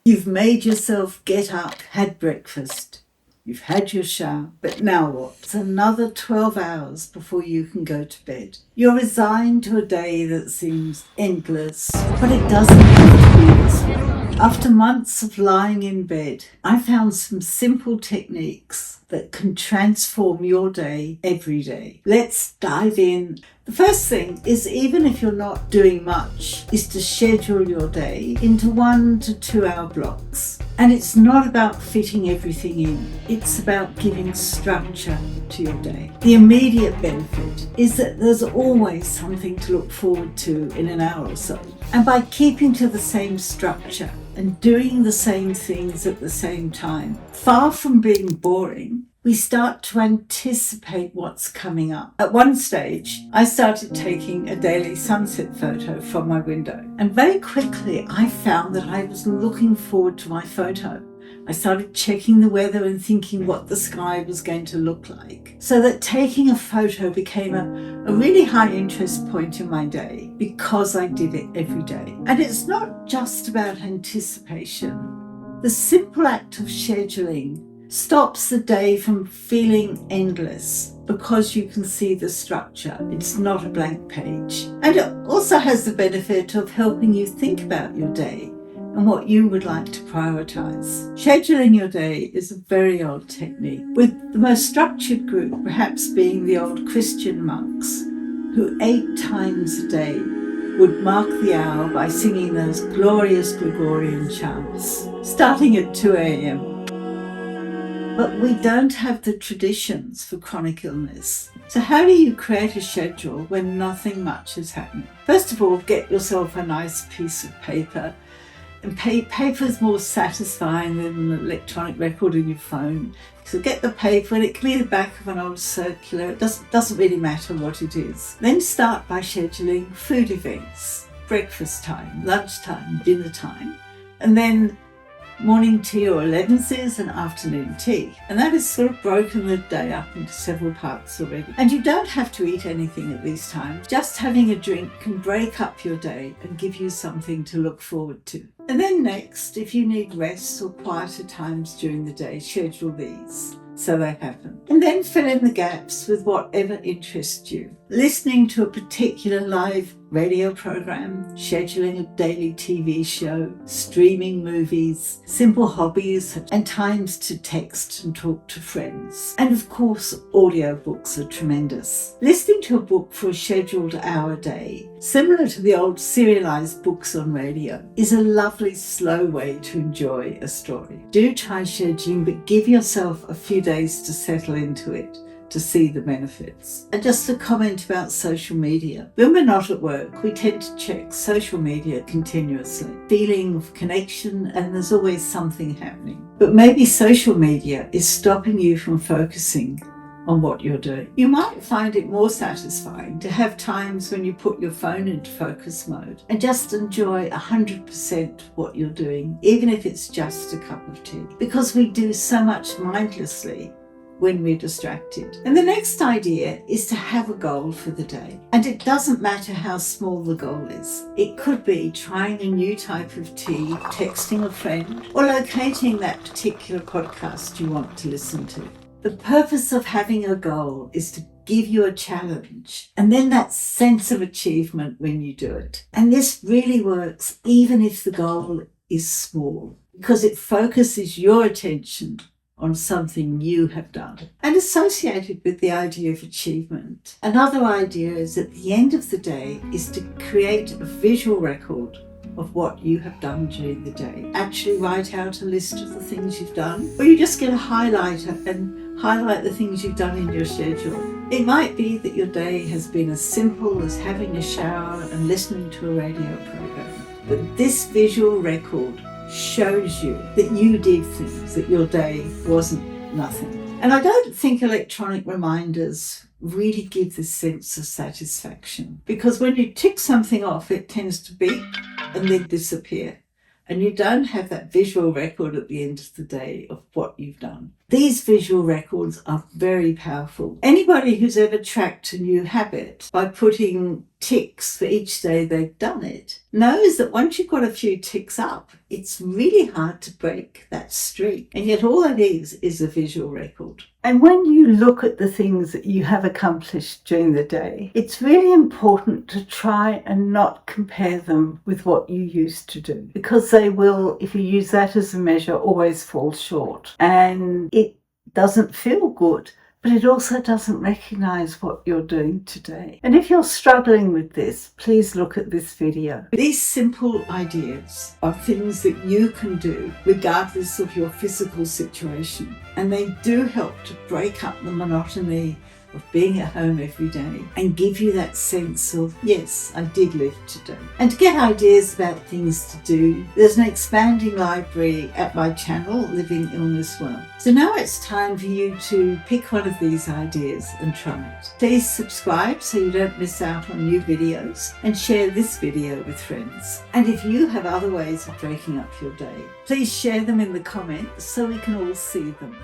You've made yourself get up, had breakfast. You've had your shower, but now what? It's another 12 hours before you can go to bed. You're resigned to a day that seems endless, but it doesn't have to be this way. After months of lying in bed, I found some simple techniques that can transform your day every day. Let's dive in. The first thing is, even if you're not doing much, is to schedule your day into 1 to 2 hour blocks. And it's not about fitting everything in. It's about giving structure to your day. The immediate benefit is that there's always something to look forward to in an hour or so. And by keeping to the same structure and doing the same things at the same time, far from being boring, we start to anticipate what's coming up. At one stage, I started taking a daily sunset photo from my window. And very quickly, I found that I was looking forward to my photo. I started checking the weather and thinking what the sky was going to look like, so that taking a photo became a really high interest point in my day because I did it every day. And it's not just about anticipation. The simple act of scheduling stops the day from feeling endless because you can see the structure. It's not a blank page. And it also has the benefit of helping you think about your day and what you would like to prioritize. Scheduling your day is a very old technique, with the most structured group perhaps being the old Christian monks, who 8 times a day would mark the hour by singing those glorious Gregorian chants, starting at 2 a.m. But we don't have the traditions for chronic illness. So how do you create a schedule when nothing much is happening? First of all, get yourself a nice piece of paper. And paper is more satisfying than an electronic record in your phone. So get the paper, and it can be the back of an old circular. It doesn't really matter what it is. Then start by scheduling food events, breakfast time, lunchtime, dinner time, and then morning tea or 11s and afternoon tea. And that has sort of broken the day up into several parts already. And you don't have to eat anything at these times. Just having a drink can break up your day and give you something to look forward to. And then next, if you need rest or quieter times during the day, schedule these so they happen. And then fill in the gaps with whatever interests you. Listening to a particular live radio program, scheduling a daily TV show, streaming movies, simple hobbies, and times to text and talk to friends. And of course, audiobooks are tremendous. Listening to a book for a scheduled hour a day, similar to the old serialized books on radio, is a lovely slow way to enjoy a story. Do try scheduling, but give yourself a few days to settle into it, to see the benefits. And just a comment about social media. When we're not at work, we tend to check social media continuously. Feeling of connection, and there's always something happening. But maybe social media is stopping you from focusing on what you're doing. You might find it more satisfying to have times when you put your phone into focus mode and just enjoy 100% what you're doing, even if it's just a cup of tea. Because we do so much mindlessly when we're distracted. And the next idea is to have a goal for the day. And it doesn't matter how small the goal is. It could be trying a new type of tea, texting a friend, or locating that particular podcast you want to listen to. The purpose of having a goal is to give you a challenge, and then that sense of achievement when you do it. And this really works even if the goal is small, because it focuses your attention on something you have done. And associated with the idea of achievement, another idea is at the end of the day is to create a visual record of what you have done during the day. Actually write out a list of the things you've done, or you just get a highlighter and highlight the things you've done in your schedule. It might be that your day has been as simple as having a shower and listening to a radio program, but this visual record shows you that you did things, that your day wasn't nothing. And I don't think electronic reminders really give this sense of satisfaction, because when you tick something off, it tends to beep and then disappear. And you don't have that visual record at the end of the day of what you've done. These visual records are very powerful. Anybody who's ever tracked a new habit by putting ticks for each day they've done it knows that once you've got a few ticks up, it's really hard to break that streak. And yet all it is a visual record. And when you look at the things that you have accomplished during the day, it's really important to try and not compare them with what you used to do, because they will, if you use that as a measure, always fall short. And it doesn't feel good, but it also doesn't recognize what you're doing today. And if you're struggling with this, please look at this video. These simple ideas are things that you can do regardless of your physical situation. And they do help to break up the monotony of being at home every day and give you that sense of, yes, I did live today. And to get ideas about things to do, there's an expanding library at my channel, Living Illness Well. So now it's time for you to pick one of these ideas and try it. Please subscribe so you don't miss out on new videos, and share this video with friends. And if you have other ways of breaking up your day, please share them in the comments so we can all see them.